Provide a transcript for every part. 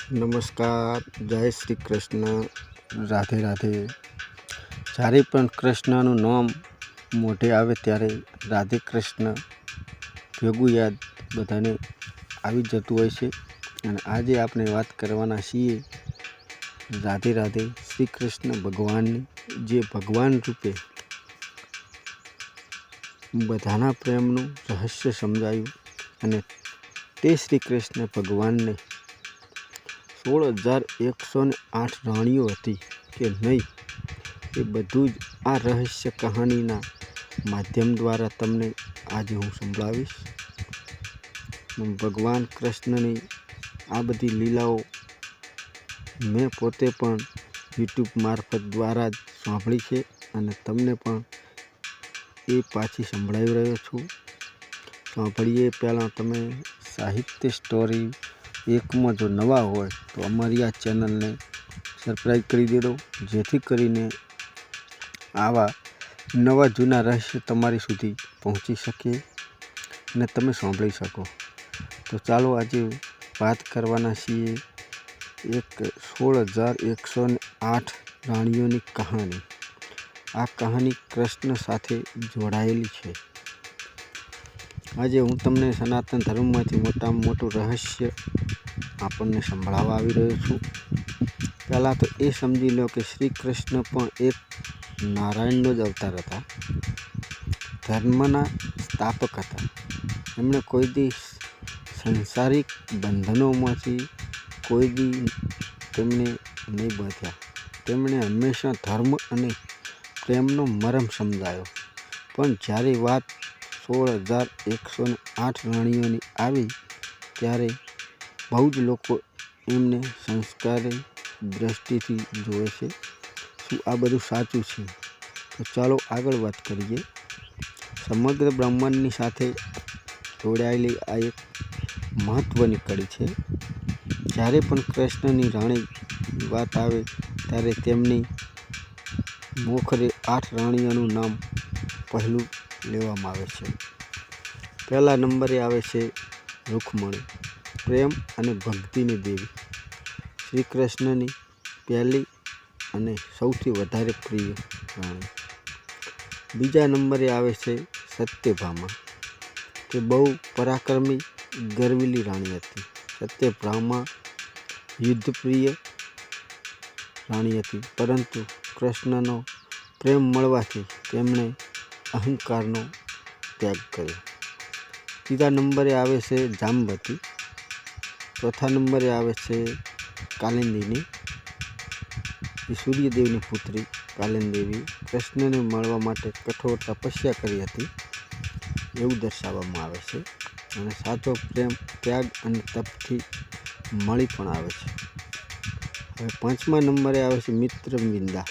નમસ્કાર, જય શ્રી કૃષ્ણ, રાધે રાધે। જ્યારે પણ કૃષ્ણનું નામ મોઢે આવે ત્યારે રાધે કૃષ્ણ ભેગું યાદ બધાને આવી જતું હોય છે। અને આજે આપણે વાત કરવાના છીએ રાધે રાધે શ્રી કૃષ્ણ ભગવાનની, જે ભગવાન રૂપે બધાના પ્રેમનું રહસ્ય સમજાયું। અને તે શ્રી કૃષ્ણ ભગવાનને 16,108 રાણીઓ હતી કે નહીં, એ બધું જ આ રહસ્ય કહાનીના માધ્યમ દ્વારા તમને આજે હું સંભળાવીશ। ભગવાન કૃષ્ણની આ બધી લીલાઓ મેં પોતે પણ યુટ્યુબ મારફત દ્વારા જ સાંભળી છે અને તમને પણ એ પાછી સંભળાવી રહ્યો છું। સાંભળીએ પહેલાં તમે સાહિત્ય સ્ટોરી એકમાં જો નવા હોય તો અમારી આ ચેનલને સબસ્ક્રાઈબ કરી દેજો, જેથી કરીને આવા નવા જૂના રહસ્ય તમારી સુધી પહોંચી શકે અને તમે સાંભળી શકો। તો ચાલો આજે વાત કરવાના છીએ એક 16,108 રાણીઓની કહાની। આ કહાની કૃષ્ણ સાથે જોડાયેલી છે। આજે હું તમને સનાતન ધર્મમાંથી મોટામાં મોટું રહસ્ય આપણને સંભળાવવા આવી રહ્યો છું। પહેલાં તો એ સમજી લો કે શ્રી કૃષ્ણ પણ એક નારાયણનો જ અવતાર હતા, ધર્મના સ્થાપક હતા। એમણે કોઈ દી સંસારિક બંધનોમાંથી કોઈ દી તેમને નહીં બાંધ્યા। તેમણે હંમેશા ધર્મ અને પ્રેમનો મરમ સમજાયો। પણ જ્યારે વાત 16,108 રાણીઓની આવી ત્યારે બહુ જ લોકો એમને સંસ્કારી દ્રષ્ટિથી જુએ છે। શું આ બધું સાચું છે? તો ચાલો આગળ વાત કરીએ। સમગ્ર બ્રહ્માંડની સાથે જોડાયેલી આ એક મહત્ત્વની કડી છે। જ્યારે પણ કૃષ્ણની રાણી વાત આવે ત્યારે તેમની મોખરે 8 રાણીઓનું નામ પહેલું લેવામાં આવે છે। પહેલા નંબરે આવે છે રૂકમણી, પ્રેમ અને ભક્તિની દેવી, શ્રી કૃષ્ણની પહેલી અને સૌથી વધારે પ્રિય રાણી। બીજા નંબરે આવે છે સત્યભામા, તે બહુ પરાક્રમી ગર્વીલી રાણી હતી। સત્યભામા યુદ્ધપ્રિય રાણી હતી, પરંતુ કૃષ્ણનો પ્રેમ મળવાથી તેમણે અહંકારનો ત્યાગ કર્યો। ત્રીજા નંબરે આવે છે જાંબવતી, ચોથા નંબરે આવે છે કાલિંદિની, એ સૂર્યદેવની પુત્રી કાલિંદી કૃષ્ણને મળવા માટે કઠોર તપસ્યા કરી હતી એવું દર્શાવવામાં આવે છે। અને સાચો પ્રેમ ત્યાગ અને તપથી મળી પણ આવે છે। હવે પાંચમા નંબરે આવે છે મિત્રવિંદા,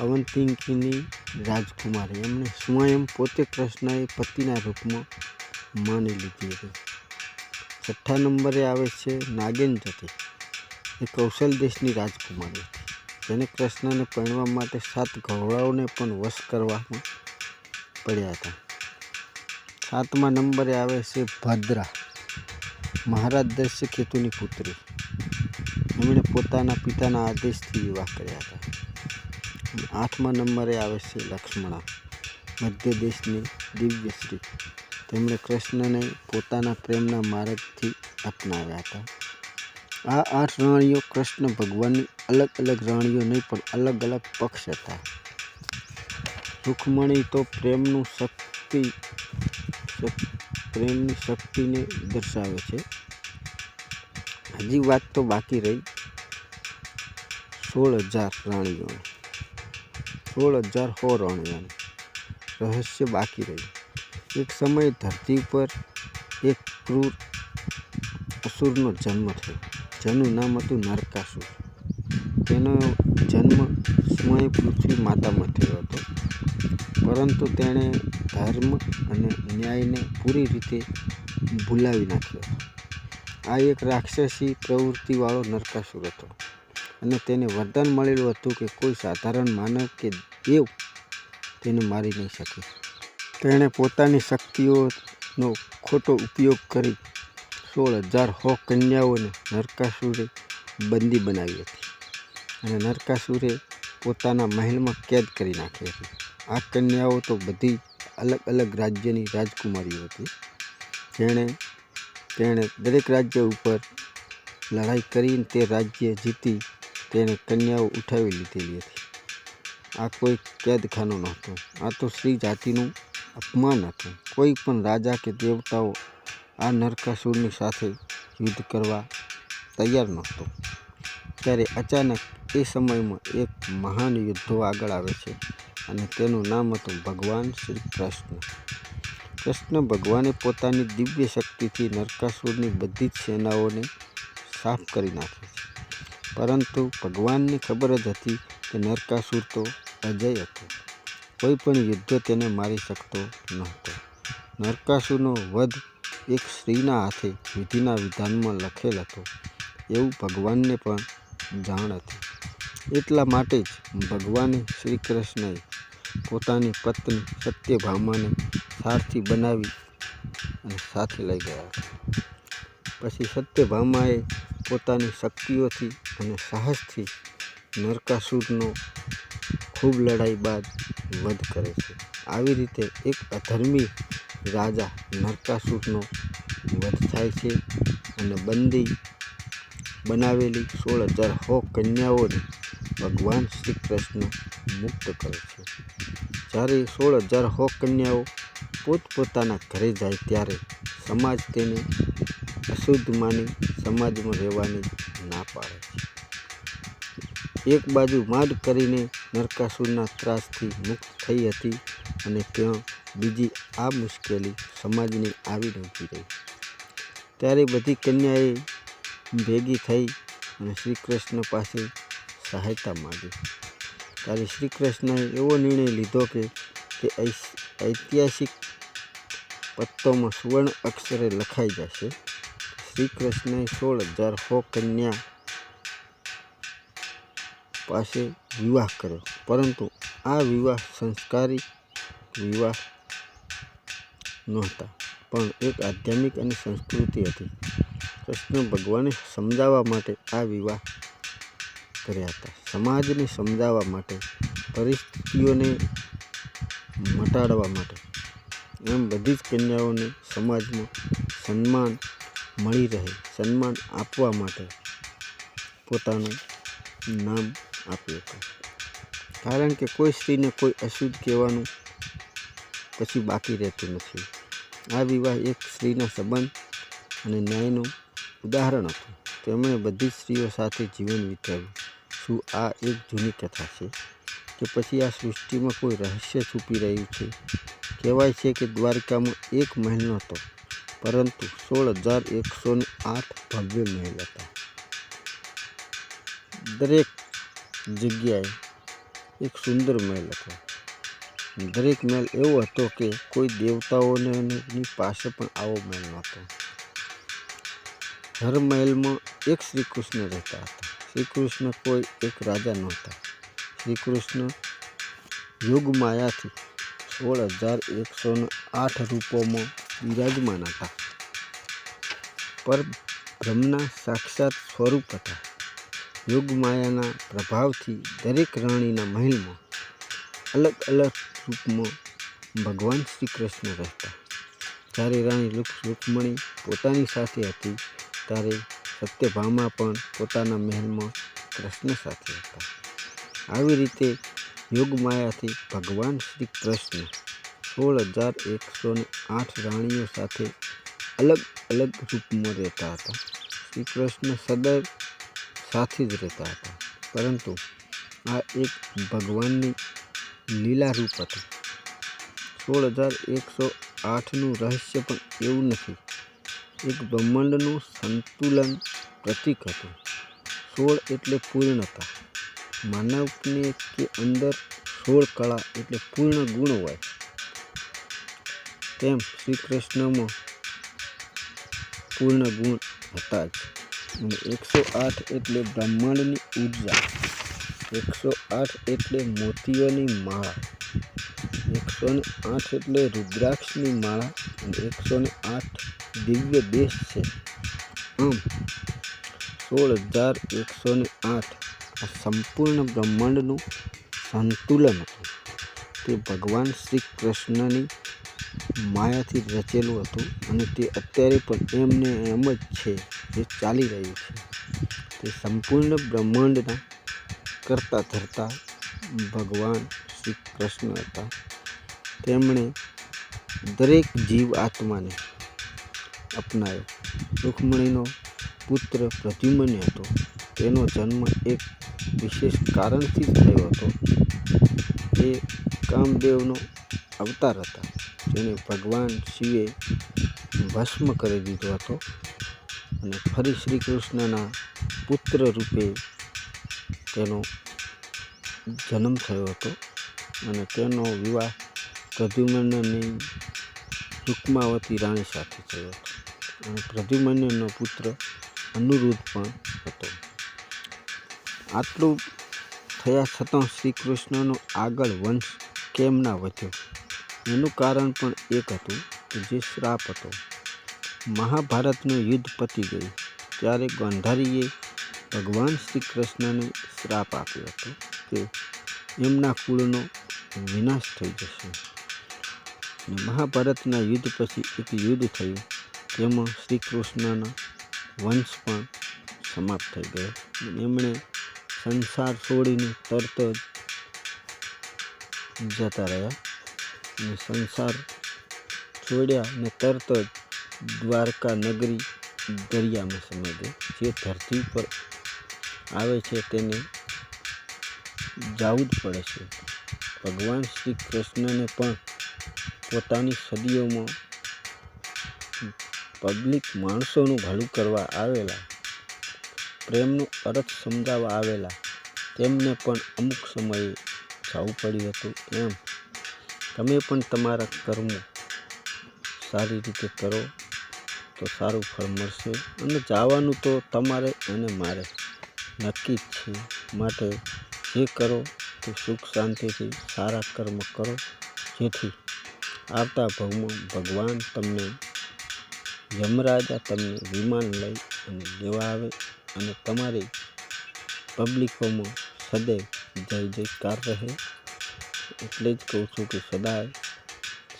અવંતિકીની રાજકુમારી, એમણે સ્વયં પોતે કૃષ્ણએ પતિના રૂપમાં માની લીધી હતી। છઠ્ઠા નંબરે આવે છે નાગેન્દ્રતી, એ કૌશલ દેશની રાજકુમારી હતી, જેને કૃષ્ણને પરણવા માટે 7 ઘોડાઓને પણ વશ કરવામાં પડ્યા હતા। સાતમા નંબરે આવે છે ભદ્રા, મહારાજ દશકેતુની પુત્રી, એમણે પોતાના પિતાના આદેશથી વિવાહ કર્યા હતા। આઠમા નંબરે આવે છે લક્ષ્મણા, મધ્ય દેશની દિવ્યશ્રી, તેમણે કૃષ્ણને પોતાના પ્રેમના માર્ગથી અપનાવ્યા હતા। આ 8 રાણીઓ કૃષ્ણ ભગવાનની અલગ અલગ રાણીઓ નહીં, પણ અલગ અલગ પક્ષ હતા। રૂકમણી તો પ્રેમની શક્તિને દર્શાવે છે। હજી વાત તો બાકી રહી 16,000 રાણીઓની, 16,100 રાણીઓની રહસ્ય બાકી રહ્યું। એક સમયે ધરતી પર એક ક્રૂર અસુરનો જન્મ થયો, જેનું નામ હતું નરકાસુર। તેનો જન્મ સ્વયં પૃથ્વી માતામાં થયો હતો, પરંતુ તેણે ધર્મ અને ન્યાયને પૂરી રીતે ભૂલાવી નાખ્યો હતો। આ એક રાક્ષસી પ્રવૃત્તિવાળો નરકાસુર હતો અને તેને વરદાન મળેલું હતું કે કોઈ સાધારણ માનવ કે દેવ તેને મારી નહીં શકે। તેણે પોતાની શક્તિઓનો ખોટો ઉપયોગ કરી 16,000 કન્યાઓને નરકાસુરે બંદી બનાવી હતી અને નરકાસુરે પોતાના મહેલમાં કેદ કરી નાખી હતી. આ કન્યાઓ તો બધી અલગ અલગ રાજ્યની રાજકુમારીઓ હતી. તેણે દરેક રાજ્ય ઉપર લડાઈ કરીને તે રાજ્ય જીતી તેણે કન્યાઓ ઉઠાવી લીધેલી હતી. આ કોઈ કેદખાનું નહોતું. આ તો સ્ત્રી જાતિનું અપમાન હતું. કોઈ પણ રાજા કે દેવતાઓ આ નરકાસુરની સાથે યુદ્ધ કરવા તૈયાર નહોતો. ત્યારે અચાનક એ સમયમાં એક મહાન યોદ્ધો આગળ આવે છે અને તેનું નામ હતું ભગવાન શ્રી કૃષ્ણ. કૃષ્ણ ભગવાને પોતાની દિવ્ય શક્તિથી નરકાસુરની બધી જ સેનાઓને સાફ કરી નાખી છે. પરંતુ ભગવાનને ખબર જ હતી કે નરકાસુર તો અજય હતો. કોઈ પણ યુદ્ધ તેને મારી શકતો નહોતો. નરકાસુરનો વધ એક સ્ત્રીના હાથે વિધિના વિધાનમાં લખેલ હતો એવું ભગવાનને પણ જાણ હતી. એટલા માટે જ ભગવાને શ્રી કૃષ્ણએ પોતાની પત્ની સત્યભામાને સારથી બનાવી અને સાથે લઈ ગયા હતા. પછી સત્યભામાએ પોતાની શક્તિઓથી અને સાહસથી નરકાસુરનો ખૂબ લડાઈ બાદ વધ કરે છે. આવી રીતે એક અધર્મી રાજા નરકાસુરનો વધ થાય છે અને બંદી બનાવેલી 16,000 કન્યાઓને ભગવાન શ્રી કૃષ્ણ મુક્ત કરે છે. જ્યારે 16,000 કન્યાઓ પોતપોતાના ઘરે જાય ત્યારે સમાજ તેને અશુદ્ધ માની સમાજમાં રહેવાની ના પાડે છે. એક બાજુ માંડ કરીને નરકાસુરના ત્રાસથી મુક્ત થઈ હતી અને ત્યાં બીજી આ મુશ્કેલી સમાજની આવી ઊભી રહી. ત્યારે બધી કન્યાએ ભેગી થઈ અને શ્રી કૃષ્ણ પાસે સહાયતા માંગી. ત્યારે શ્રી કૃષ્ણએ એવો નિર્ણય લીધો કે તે ઐતિહાસિક પત્તોમાં સુવર્ણ અક્ષરે લખાઈ જશે. શ્રી કૃષ્ણએ 16,000 કન્યા પાસે વિવાહ કર્યો. પરંતુ આ વિવાહ સંસ્કારી વિવાહ નહોતા પણ એક આધ્યાત્મિક અને સંસ્કૃતિ હતી. કૃષ્ણ ભગવાને સમજાવવા માટે આ વિવાહ કર્યા હતા. સમાજને સમજાવવા માટે, પરિસ્થિતિઓને મટાડવા માટે. એમ બધી જ કન્યાઓને સમાજમાં સન્માન મળી રહે, સન્માન આપવા માટે પોતાનું નામ આપ્યું હતું. કારણ કે કોઈ સ્ત્રીને કોઈ અશુદ્ધ કહેવાનું પછી બાકી રહેતું નથી. આ વિવાહ એક સ્ત્રીના સંબંધ અને ન્યાયનું ઉદાહરણ હતું. તેમણે બધી સ્ત્રીઓ સાથે જીવન વિતાવ્યું. શું આ એક જૂની કથા છે કે પછી આ સૃષ્ટિમાં કોઈ રહસ્ય છુપી રહ્યું છે? કહેવાય છે કે દ્વારકામાં એક મહેલ નહોતો પરંતુ 16,108 ભવ્ય મહેલ હતા. દરેક જગ્યાએ એક સુંદર મહેલ હતો. દરેક મહેલ એવો હતો કે કોઈ દેવતાઓની પાસે પણ આવો મહેલ નહોતો. હર મહેલમાં એક શ્રી કૃષ્ણ રહેતા હતા. શ્રી કૃષ્ણ કોઈ એક રાજા નહોતા. શ્રી કૃષ્ણ યોગ માયાથી 16,108 રૂપોમાં બિરાજમાન હતા. પર બ્રહ્મના સાક્ષાત સ્વરૂપ હતા. યોગ માયાના પ્રભાવથી દરેક રાણીના મહેલમાં અલગ અલગ રૂપમાં ભગવાન શ્રી કૃષ્ણ રહેતા. જ્યારે રાણી રૂકમણી પોતાની સાથે હતી ત્યારે સત્યભામા પણ પોતાના મહેલમાં કૃષ્ણ સાથે હતા. આવી રીતે યોગમાયાથી ભગવાન શ્રી કૃષ્ણ 16,108 રાણીઓ સાથે અલગ અલગ રૂપમાં રહેતા હતા. શ્રી કૃષ્ણ સદૈવ સાથે જ રહેતા હતા. પરંતુ આ એક ભગવાનની લીલા રૂપ હતું. 16,108નું રહસ્ય પણ એવું નથી. એક બ્રહ્માંડનું સંતુલન પ્રતીક હતું. 16 એટલે પૂર્ણતા. માનવને કે અંદર 16 કળા એટલે પૂર્ણ ગુણ હોય તેમ શ્રી કૃષ્ણમાં પૂર્ણ ગુણ હતા જ. અને 108 એટલે બ્રહ્માંડની ઉર્જા. 108 એટલે મોતીઓની માળા, 108 એટલે રુદ્રાક્ષની માળા અને 108 દિવ્ય દેશ છે. આમ 16,108 આ સંપૂર્ણ બ્રહ્માંડનું સંતુલન હતું. તે ભગવાન શ્રી કૃષ્ણની માયાથી રચેલું હતું અને તે અત્યારે પણ એમને એમ જ છે જે ચાલી રહ્યું છે. તે સંપૂર્ણ બ્રહ્માંડના કરતા ધરતા ભગવાન શ્રી કૃષ્ણ હતા. તેમણે દરેક જીવ આત્માને અપનાવ્યો. રૂકમણીનો પુત્ર પ્રદ્યુમ્ન હતો. તેનો જન્મ એક વિશેષ કારણથી જ થયો હતો. એ કામદેવનો અવતાર હતા, જેને ભગવાન શિવે ભસ્મ કરી દીધો હતો અને ફરી શ્રી કૃષ્ણના પુત્ર રૂપે તેનો જન્મ થયો હતો અને તેનો વિવાહ પ્રદ્યુમ્નની રૂકમાવતી રાણી સાથે થયો હતો અને પ્રદ્યુમ્નનો પુત્ર અનિરુદ્ધ પણ હતો. આટલું થયા છતાં શ્રી કૃષ્ણનો આગળ વંશ કેમ ના વધ્યો? એનું કારણ પણ એક હતું કે જે શ્રાપ હતો. મહાભારતનું યુદ્ધ પતી ગયું ત્યારે ગાંધારીએ ભગવાન શ્રી કૃષ્ણને શ્રાપ આપ્યો હતો કે એમના કુળનો વિનાશ થઈ જશે. મહાભારતના યુદ્ધ પછી એક યુદ્ધ થયું, જેમાં શ્રી કૃષ્ણના વંશ પણ સમાપ્ત થઈ ગયો. એમણે સંસાર છોડીને તરત જ જતા રહ્યા અને સંસાર છોડ્યા ને તરત જ દ્વારકા નગરી દરિયામાં સમાઈ ગઈ. જે ધરતી પર આવે છે તેને જવું જ પડે છે. ભગવાન શ્રી કૃષ્ણને પણ પોતાની સદીઓમાં પબ્લિક માણસોનું ભલું કરવા આવેલા, પ્રેમનો અર્થ સમજાવવા આવેલા, તેમને પણ અમુક સમયે જવું પડ્યું હતું. એમ તમે પણ તમારા કર્મો સારી રીતે કરો તો સારું ફળ મળશે અને જવાનું તો તમારે અને મારે નક્કી જ છે. માટે જે કરો તે સુખ શાંતિથી સારા કર્મ કરો, જેથી આવતા ભવમાં ભગવાન તમને યમરાજા તમને વિમાન લઈ અને લેવા આવે અને તમારી પબ્લિકોમાં સદૈવ જય જયકાર રહે. એટલે જ કહું છું કે સદાય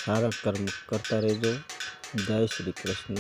સારા કર્મ કરતા રહેજો. જય શ્રી કૃષ્ણ.